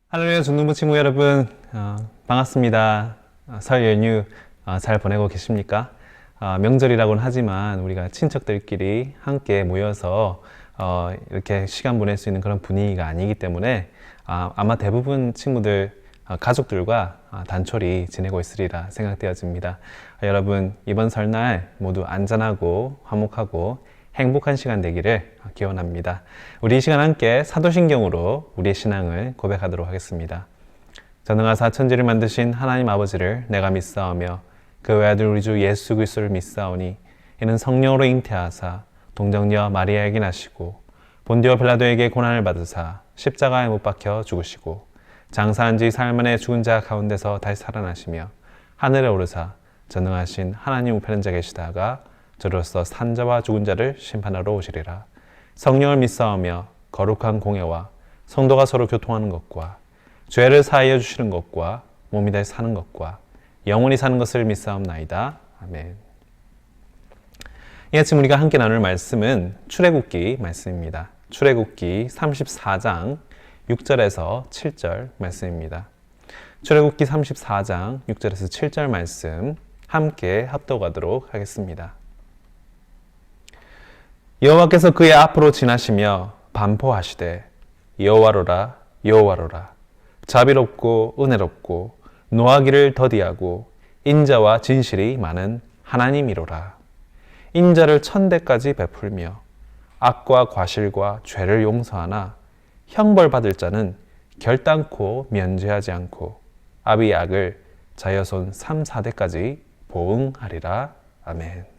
할렐루야 중등부 친구 여러분, 반갑습니다. 설 연휴 잘 보내고 계십니까? 명절이라고는 하지만 우리가 친척들끼리 함께 모여서 이렇게 시간 보낼 수 있는 그런 분위기가 아니기 때문에 아마 대부분 친구들 가족들과 단촐히 지내고 있으리라 생각되어집니다. 여러분 이번 설날 모두 안전하고 화목하고 행복한 시간 되기를 기원합니다. 우리 이 시간 함께 사도신경으로 우리의 신앙을 고백하도록 하겠습니다. 전능하사 천지를 만드신 하나님 아버지를 내가 믿사오며 그 외아들 우리 주 예수 그리스도를 믿사오니 이는 성령으로 잉태하사 동정녀 마리아에게 나시고 본디오 빌라도에게 고난을 받으사 십자가에 못 박혀 죽으시고 장사한 지 사흘 만에 죽은 자 가운데서 다시 살아나시며 하늘에 오르사 전능하신 하나님 우편에 앉아 계시다가 저로서 산자와 죽은 자를 심판하러 오시리라. 성령을 믿사오며 거룩한 공예와 성도가 서로 교통하는 것과 죄를 사하여 주시는 것과 몸이 다시 사는 것과 영원히 사는 것을 믿사옵나이다. 아멘. 이 아침 우리가 함께 나눌 말씀은 출애굽기 말씀입니다. 출애굽기 34장 6절에서 7절 말씀입니다. 출애굽기 34장 6절에서 7절 말씀 함께 합독하도록 하겠습니다. 여호와께서 그의 앞으로 지나시며 반포하시되 여호와로라 여호와로라 자비롭고 은혜롭고 노하기를 더디하고 인자와 진실이 많은 하나님이로라. 인자를 천대까지 베풀며 악과 과실과 죄를 용서하나 형벌받을 자는 결단코 면죄하지 않고 아비의 악을 자여손 3, 4대까지 보응하리라. 아멘.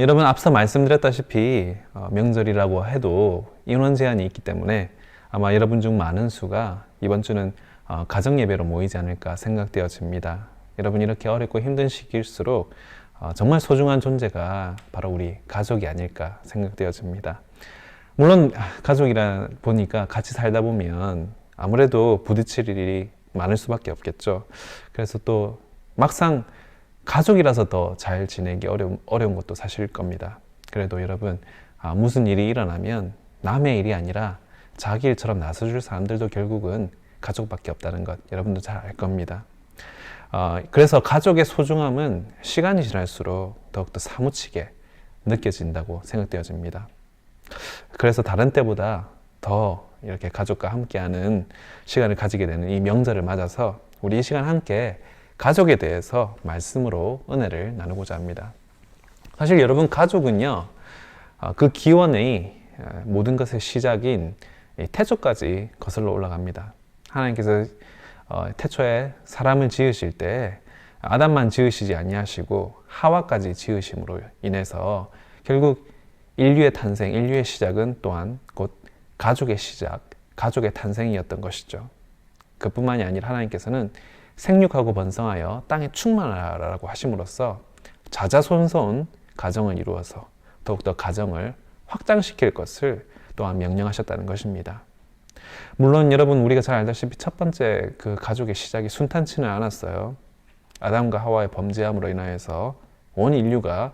여러분 앞서 말씀드렸다시피 명절이라고 해도 인원 제한이 있기 때문에 아마 여러분 중 많은 수가 이번 주는 가정예배로 모이지 않을까 생각되어집니다. 여러분 이렇게 어렵고 힘든 시기일수록 정말 소중한 존재가 바로 우리 가족이 아닐까 생각되어집니다. 물론 가족이라 보니까 같이 살다 보면 아무래도 부딪힐 일이 많을 수밖에 없겠죠. 그래서 또 막상 가족이라서 더 잘 지내기 어려운 것도 사실일 겁니다. 그래도 여러분 무슨 일이 일어나면 남의 일이 아니라 자기 일처럼 나서줄 사람들도 결국은 가족밖에 없다는 것 여러분도 잘 알 겁니다. 그래서 가족의 소중함은 시간이 지날수록 더욱더 사무치게 느껴진다고 생각되어집니다. 그래서 다른 때보다 더 이렇게 가족과 함께하는 시간을 가지게 되는 이 명절을 맞아서 우리 이 시간 함께 가족에 대해서 말씀으로 은혜를 나누고자 합니다. 사실 여러분 가족은요, 그 기원의 모든 것의 시작인 태초까지 거슬러 올라갑니다. 하나님께서 태초에 사람을 지으실 때 아담만 지으시지 아니하시고 하와까지 지으심으로 인해서 결국 인류의 탄생, 인류의 시작은 또한 곧 가족의 시작, 가족의 탄생이었던 것이죠. 그뿐만이 아니라 하나님께서는 생육하고 번성하여 땅에 충만하라고 하심으로써 자자손손 가정을 이루어서 더욱더 가정을 확장시킬 것을 또한 명령하셨다는 것입니다. 물론 여러분 우리가 잘 알다시피 첫 번째 그 가족의 시작이 순탄치는 않았어요. 아담과 하와의 범죄함으로 인하여서 온 인류가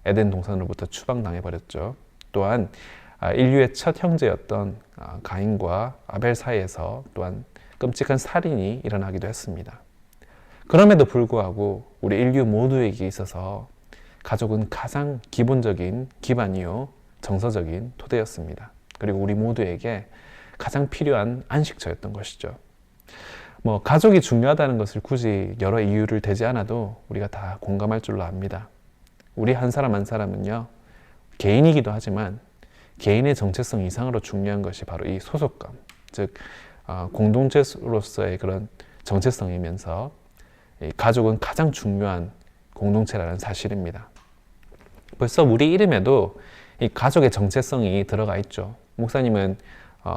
에덴 동산으로부터 추방당해버렸죠. 또한 인류의 첫 형제였던 가인과 아벨 사이에서 또한 끔찍한 살인이 일어나기도 했습니다. 그럼에도 불구하고 우리 인류 모두에게 있어서 가족은 가장 기본적인 기반이요 정서적인 토대였습니다. 그리고 우리 모두에게 가장 필요한 안식처였던 것이죠. 가족이 중요하다는 것을 굳이 여러 이유를 대지 않아도 우리가 다 공감할 줄로 압니다. 우리 한 사람 한 사람은요 개인이기도 하지만 개인의 정체성 이상으로 중요한 것이 바로 이 소속감, 즉 공동체로서의 그런 정체성이면서 가족은 가장 중요한 공동체라는 사실입니다. 벌써 우리 이름에도 이 가족의 정체성이 들어가 있죠. 목사님은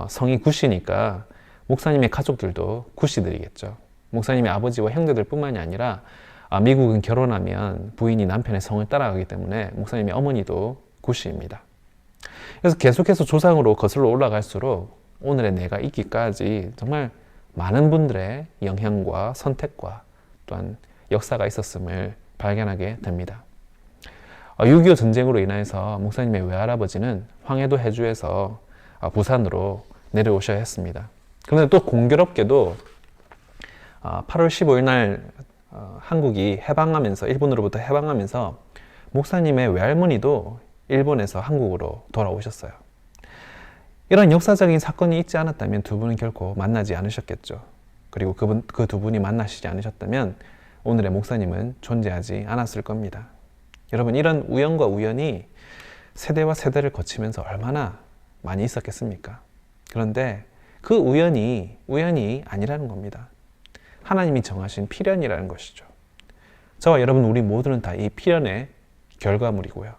성이 구씨니까 목사님의 가족들도 구씨들이겠죠. 목사님의 아버지와 형제들 뿐만이 아니라 미국은 결혼하면 부인이 남편의 성을 따라가기 때문에 목사님의 어머니도 구씨입니다. 그래서 계속해서 조상으로 거슬러 올라갈수록 오늘의 내가 있기까지 정말 많은 분들의 영향과 선택과 또한 역사가 있었음을 발견하게 됩니다. 6.25 전쟁으로 인해서 목사님의 외할아버지는 황해도 해주에서 부산으로 내려오셔야 했습니다. 그런데 또 공교롭게도 8월 15일 날 한국이 해방하면서, 일본으로부터 해방하면서 목사님의 외할머니도 일본에서 한국으로 돌아오셨어요. 이런 역사적인 사건이 있지 않았다면 두 분은 결코 만나지 않으셨겠죠. 그리고 그 두 분이 만나시지 않으셨다면 오늘의 목사님은 존재하지 않았을 겁니다. 여러분, 이런 우연과 우연이 세대와 세대를 거치면서 얼마나 많이 있었겠습니까? 그런데 그 우연이 아니라는 겁니다. 하나님이 정하신 필연이라는 것이죠. 저와 여러분, 우리 모두는 다 이 필연의 결과물이고요.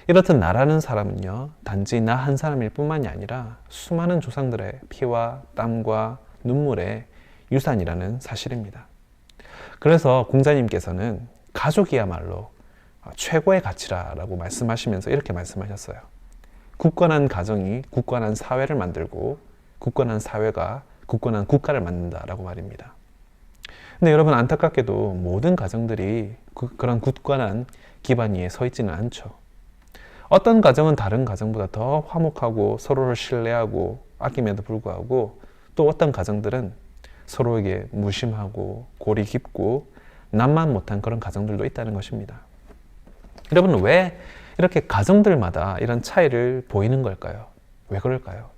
이렇듯 나라는 사람은요, 단지 나 한 사람일 뿐만이 아니라 수많은 조상들의 피와 땀과 눈물의 유산이라는 사실입니다. 그래서 공자님께서는 가족이야말로 최고의 가치라고 말씀하시면서 이렇게 말씀하셨어요. 굳건한 가정이 굳건한 사회를 만들고, 굳건한 사회가 굳건한 국가를 만든다라고 말입니다. 근데 여러분, 안타깝게도 모든 가정들이 그런 굳건한 기반 위에 서 있지는 않죠. 어떤 가정은 다른 가정보다 더 화목하고 서로를 신뢰하고 아낌에도 불구하고, 또 어떤 가정들은 서로에게 무심하고 골이 깊고 남만 못한 그런 가정들도 있다는 것입니다. 여러분, 왜 이렇게 가정들마다 이런 차이를 보이는 걸까요? 왜 그럴까요?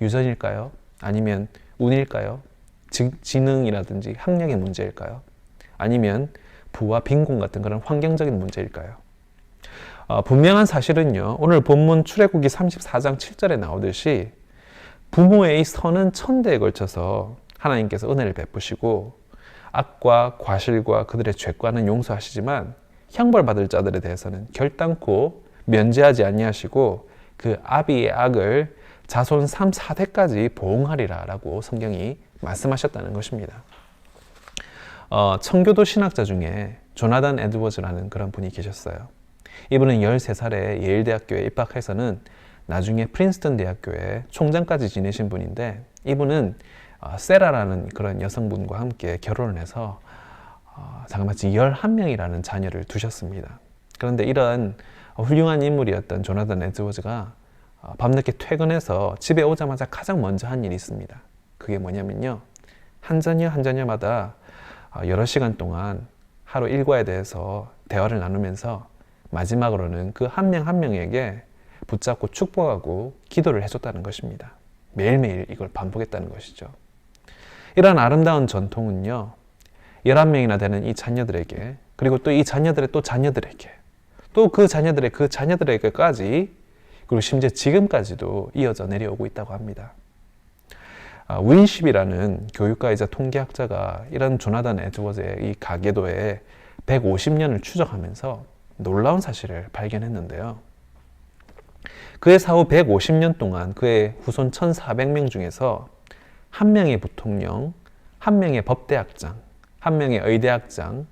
유전일까요? 아니면 운일까요? 지능이라든지 학력의 문제일까요? 아니면 부와 빈곤 같은 그런 환경적인 문제일까요? 분명한 사실은요, 오늘 본문 출애굽기 34장 7절에 나오듯이 부모의 이 선은 천대에 걸쳐서 하나님께서 은혜를 베푸시고 악과 과실과 그들의 죄과는 용서하시지만 형벌받을 자들에 대해서는 결단코 면제하지 아니하시고 그 아비의 악을 자손 3, 4대까지 보응하리라 라고 성경이 말씀하셨다는 것입니다. 청교도 신학자 중에 조나단 에드워즈라는 그런 분이 계셨어요. 이분은 13살에 예일대학교에 입학해서는 나중에 프린스턴 대학교에 총장까지 지내신 분인데, 이분은 세라라는 그런 여성분과 함께 결혼을 해서 자그마치 11명이라는 자녀를 두셨습니다. 그런데 이런 훌륭한 인물이었던 조나단 에드워즈가 밤늦게 퇴근해서 집에 오자마자 가장 먼저 한 일이 있습니다. 그게 뭐냐면요, 한 자녀마다 여러 시간 동안 하루 일과에 대해서 대화를 나누면서 마지막으로는 그 한 명 한 명에게 붙잡고 축복하고 기도를 해줬다는 것입니다. 매일매일 이걸 반복했다는 것이죠. 이런 아름다운 전통은요, 11명이나 되는 이 자녀들에게, 그리고 또 이 자녀들의 또 자녀들에게, 또 그 자녀들의 그 자녀들에게까지, 그리고 심지어 지금까지도 이어져 내려오고 있다고 합니다. 윈십이라는 교육가이자 통계학자가 이런 조나단 에드워즈의 이 가계도에 150년을 추적하면서 놀라운 사실을 발견했는데요. 그의 사후 150년 동안 그의 후손 1400명 중에서 한 명의 부통령, 한 명의 법대학장, 한 명의 의대학장,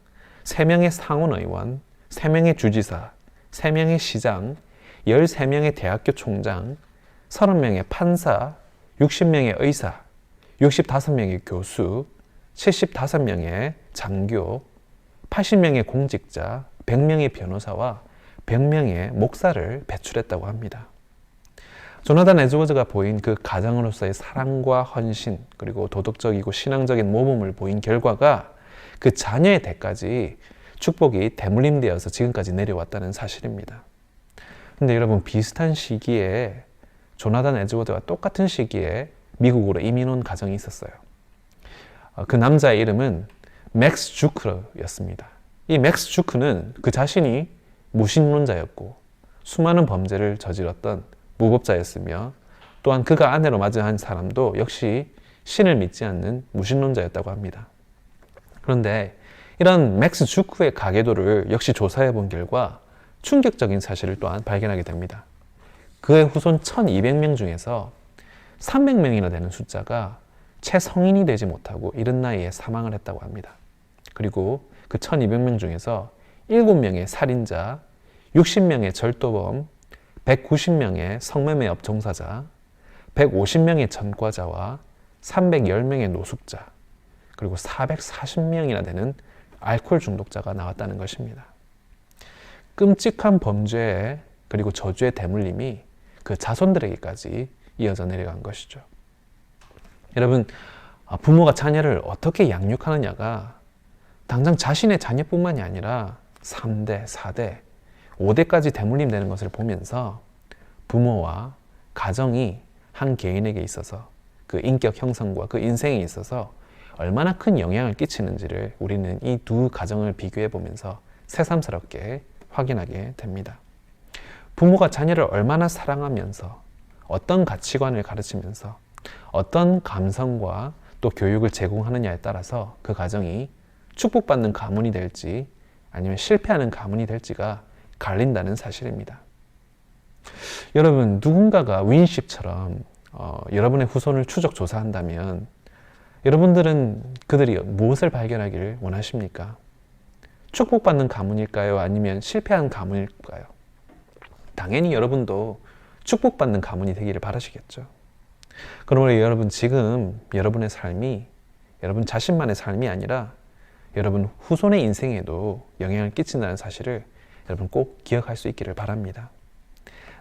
3명의 상원의원, 3명의 주지사, 3명의 시장, 13명의 대학교 총장, 30명의 판사, 60명의 의사, 65명의 교수, 75명의 장교, 80명의 공직자, 100명의 변호사와 100명의 목사를 배출했다고 합니다. 조나단 에드워즈가 보인 그 가장으로서의 사랑과 헌신, 그리고 도덕적이고 신앙적인 모범을 보인 결과가 그 자녀의 대까지 축복이 대물림되어서 지금까지 내려왔다는 사실입니다. 근데 여러분, 비슷한 시기에 조나단 에드워드와 똑같은 시기에 미국으로 이민 온 가정이 있었어요. 그 남자의 이름은 맥스 주크였습니다. 이 맥스 주크는 그 자신이 무신론자였고 수많은 범죄를 저질렀던 무법자였으며, 또한 그가 아내로 맞이한 사람도 역시 신을 믿지 않는 무신론자였다고 합니다. 그런데 이런 맥스 주크의 가계도를 역시 조사해 본 결과 충격적인 사실을 또한 발견하게 됩니다. 그의 후손 1200명 중에서 300명이나 되는 숫자가 채 성인이 되지 못하고 이른 나이에 사망을 했다고 합니다. 그리고 그 1200명 중에서 7명의 살인자, 60명의 절도범, 190명의 성매매업 종사자, 150명의 전과자와 310명의 노숙자, 그리고 440명이나 되는 알코올 중독자가 나왔다는 것입니다. 끔찍한 범죄 그리고 저주의 대물림이 그 자손들에게까지 이어져 내려간 것이죠. 여러분, 부모가 자녀를 어떻게 양육하느냐가 당장 자신의 자녀뿐만이 아니라 3대, 4대, 5대까지 대물림되는 것을 보면서 부모와 가정이 한 개인에게 있어서 그 인격 형성과 그 인생에 있어서 얼마나 큰 영향을 끼치는지를 우리는 이 두 가정을 비교해 보면서 새삼스럽게 확인하게 됩니다. 부모가 자녀를 얼마나 사랑하면서 어떤 가치관을 가르치면서 어떤 감성과 또 교육을 제공하느냐에 따라서 그 가정이 축복받는 가문이 될지 아니면 실패하는 가문이 될지가 갈린다는 사실입니다. 여러분, 누군가가 윈십처럼 여러분의 후손을 추적 조사한다면 여러분들은 그들이 무엇을 발견하기를 원하십니까? 축복받는 가문일까요? 아니면 실패한 가문일까요? 당연히 여러분도 축복받는 가문이 되기를 바라시겠죠. 그러므로 여러분, 지금 여러분의 삶이 여러분 자신만의 삶이 아니라 여러분 후손의 인생에도 영향을 끼친다는 사실을 여러분 꼭 기억할 수 있기를 바랍니다.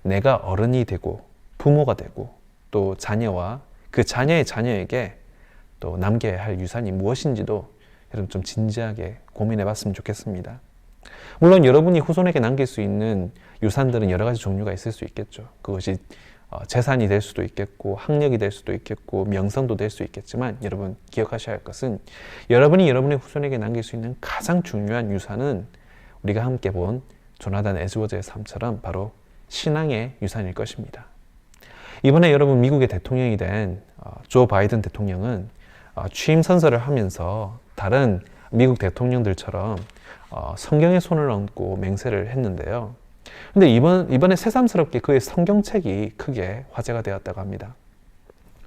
내가 어른이 되고 부모가 되고 또 자녀와 그 자녀의 자녀에게 또 남겨야 할 유산이 무엇인지도 여러분 좀 진지하게 고민해 봤으면 좋겠습니다. 물론 여러분이 후손에게 남길 수 있는 유산들은 여러 가지 종류가 있을 수 있겠죠. 그것이 재산이 될 수도 있겠고 학력이 될 수도 있겠고 명성도 될 수 있겠지만 여러분 기억하셔야 할 것은 여러분이 여러분의 후손에게 남길 수 있는 가장 중요한 유산은 우리가 함께 본 조나단 에드워즈의 삶처럼 바로 신앙의 유산일 것입니다. 이번에 여러분 미국의 대통령이 된 조 바이든 대통령은 취임 선서를 하면서 다른 미국 대통령들처럼 성경에 손을 얹고 맹세를 했는데요. 근데 이번에 새삼스럽게 그의 성경책이 크게 화제가 되었다고 합니다.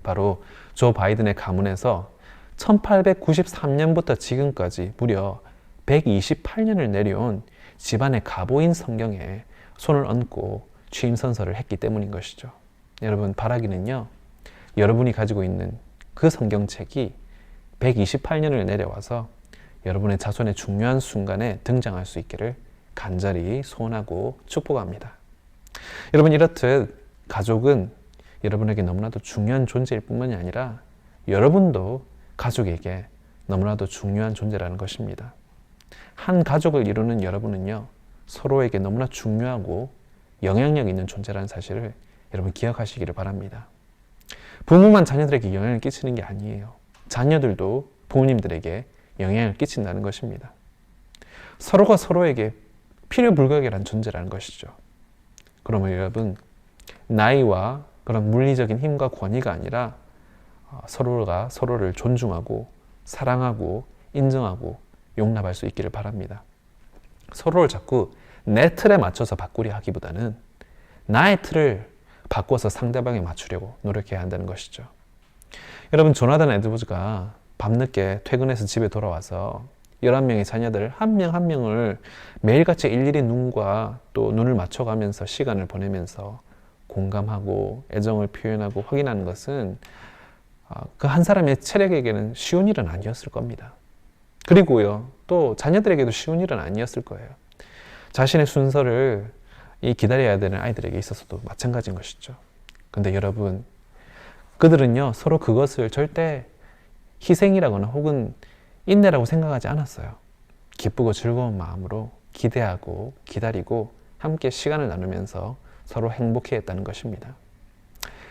바로 조 바이든의 가문에서 1893년부터 지금까지 무려 128년을 내려온 집안의 가보인 성경에 손을 얹고 취임 선서를 했기 때문인 것이죠. 여러분, 바라기는요, 여러분이 가지고 있는 그 성경책이 128년을 내려와서 여러분의 자손의 중요한 순간에 등장할 수 있기를 간절히 소원하고 축복합니다. 여러분, 이렇듯 가족은 여러분에게 너무나도 중요한 존재일 뿐만이 아니라 여러분도 가족에게 너무나도 중요한 존재라는 것입니다. 한 가족을 이루는 여러분은요, 서로에게 너무나 중요하고 영향력 있는 존재라는 사실을 여러분 기억하시기를 바랍니다. 부모만 자녀들에게 영향을 끼치는 게 아니에요. 자녀들도 부모님들에게 영향을 끼친다는 것입니다. 서로가 서로에게 필요불가결한 존재라는 것이죠. 그러면 여러분, 나이와 그런 물리적인 힘과 권위가 아니라 서로가 서로를 존중하고 사랑하고 인정하고 용납할 수 있기를 바랍니다. 서로를 자꾸 내 틀에 맞춰서 바꾸려 하기보다는 나의 틀을 바꿔서 상대방에 맞추려고 노력해야 한다는 것이죠. 여러분, 조나단 에드워즈가 밤늦게 퇴근해서 집에 돌아와서 11명의 자녀들 한 명 한 명을 매일같이 일일이 눈과 또 눈을 맞춰가면서 시간을 보내면서 공감하고 애정을 표현하고 확인하는 것은 그 한 사람의 체력에게는 쉬운 일은 아니었을 겁니다. 그리고요, 또 자녀들에게도 쉬운 일은 아니었을 거예요. 자신의 순서를 기다려야 되는 아이들에게 있어서도 마찬가지인 것이죠. 근데 여러분, 그들은요, 서로 그것을 절대 희생이라거나 혹은 인내라고 생각하지 않았어요. 기쁘고 즐거운 마음으로 기대하고 기다리고 함께 시간을 나누면서 서로 행복해 했다는 것입니다.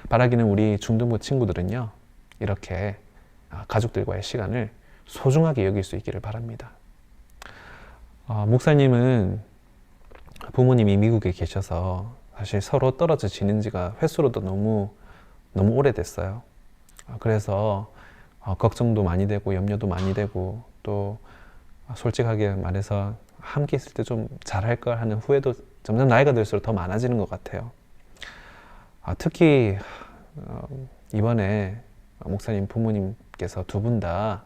바라기는 우리 중등부 친구들은요, 이렇게 가족들과의 시간을 소중하게 여길 수 있기를 바랍니다. 목사님은 부모님이 미국에 계셔서 사실 서로 떨어져 지낸 지가 횟수로도 너무 오래됐어요. 그래서 걱정도 많이 되고 염려도 많이 되고 또 솔직하게 말해서 함께 있을 때 좀 잘할 걸 하는 후회도 점점 나이가 들수록 더 많아지는 것 같아요. 특히 이번에 목사님 부모님께서 두 분 다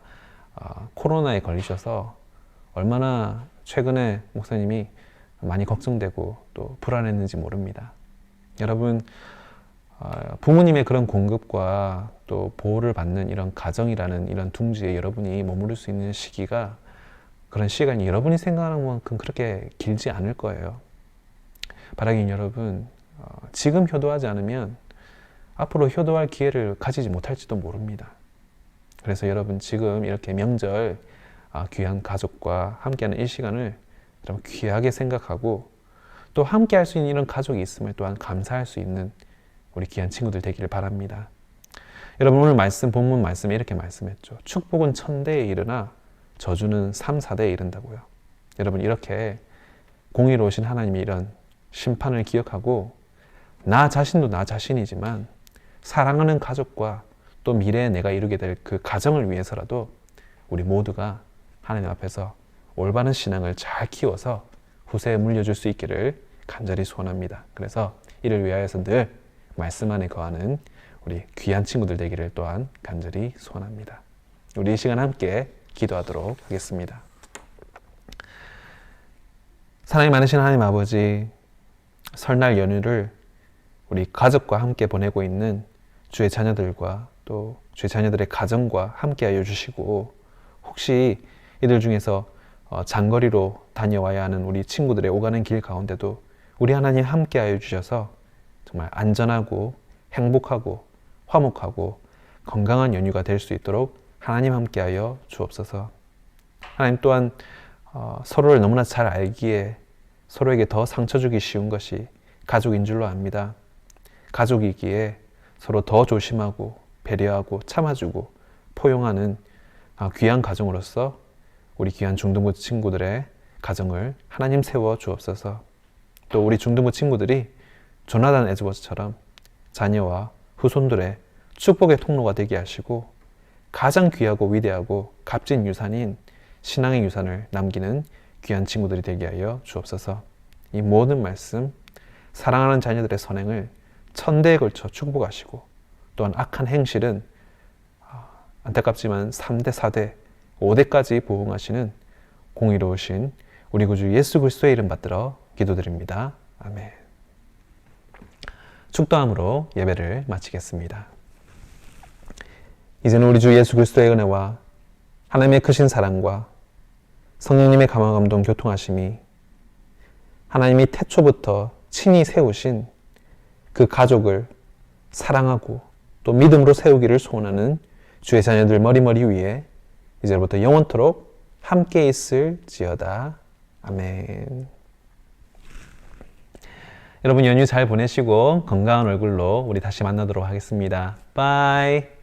코로나에 걸리셔서 얼마나 최근에 목사님이 많이 걱정되고 또 불안했는지 모릅니다. 여러분, 부모님의 그런 공급과 또 보호를 받는 이런 가정이라는 이런 둥지에 여러분이 머무를 수 있는 시기가, 그런 시간이 여러분이 생각하는 만큼 그렇게 길지 않을 거예요. 바라긴 여러분, 지금 효도하지 않으면 앞으로 효도할 기회를 가지지 못할지도 모릅니다. 그래서 여러분 지금 이렇게 명절 귀한 가족과 함께하는 이 시간을 여러분 귀하게 생각하고 또 함께 할 수 있는 이런 가족이 있음을 또한 감사할 수 있는 우리 귀한 친구들 되기를 바랍니다. 여러분 오늘 본문 말씀에 이렇게 말씀했죠. 축복은 1000대에 이르나 저주는 3, 4대에 이른다고요. 여러분 이렇게 공의로우신 하나님이 이런 심판을 기억하고 나 자신도 나 자신이지만 사랑하는 가족과 또 미래에 내가 이루게 될 그 가정을 위해서라도 우리 모두가 하나님 앞에서 올바른 신앙을 잘 키워서 후세에 물려줄 수 있기를 간절히 소원합니다. 그래서 이를 위하여서 늘 말씀 안에 거하는 우리 귀한 친구들 되기를 또한 간절히 소원합니다. 우리 이 시간 함께 기도하도록 하겠습니다. 사랑이 많으신 하나님 아버지, 설날 연휴를 우리 가족과 함께 보내고 있는 주의 자녀들과 또 주의 자녀들의 가정과 함께하여 주시고, 혹시 이들 중에서 장거리로 다녀와야 하는 우리 친구들의 오가는 길 가운데도 우리 하나님 함께하여 주셔서 정말 안전하고 행복하고 화목하고 건강한 연휴가 될 수 있도록 하나님 함께하여 주옵소서. 하나님 또한 서로를 너무나 잘 알기에 서로에게 더 상처 주기 쉬운 것이 가족인 줄로 압니다. 가족이기에 서로 더 조심하고 배려하고 참아주고 포용하는 귀한 가정으로서 우리 귀한 중등부 친구들의 가정을 하나님 세워 주옵소서. 또 우리 중등부 친구들이 조나단 에즈워스처럼 자녀와 후손들의 축복의 통로가 되게 하시고 가장 귀하고 위대하고 값진 유산인 신앙의 유산을 남기는 귀한 친구들이 되게 하여 주옵소서. 이 모든 말씀 사랑하는 자녀들의 선행을 1000대에 걸쳐 축복하시고 또한 악한 행실은 안타깝지만 3대, 4대, 5대까지 보응하시는 공의로우신 우리 구주 예수 그리스도의 이름 받들어 기도드립니다. 아멘. 축도함으로 예배를 마치겠습니다. 이제는 우리 주 예수 그리스도의 은혜와 하나님의 크신 사랑과 성령님의 감화 감동 교통하심이 하나님이 태초부터 친히 세우신 그 가족을 사랑하고 또 믿음으로 세우기를 소원하는 주의 자녀들 머리머리 위에 이제부터 영원토록 함께 있을지어다. 아멘. 여러분 연휴 잘 보내시고 건강한 얼굴로 우리 다시 만나도록 하겠습니다. 바이.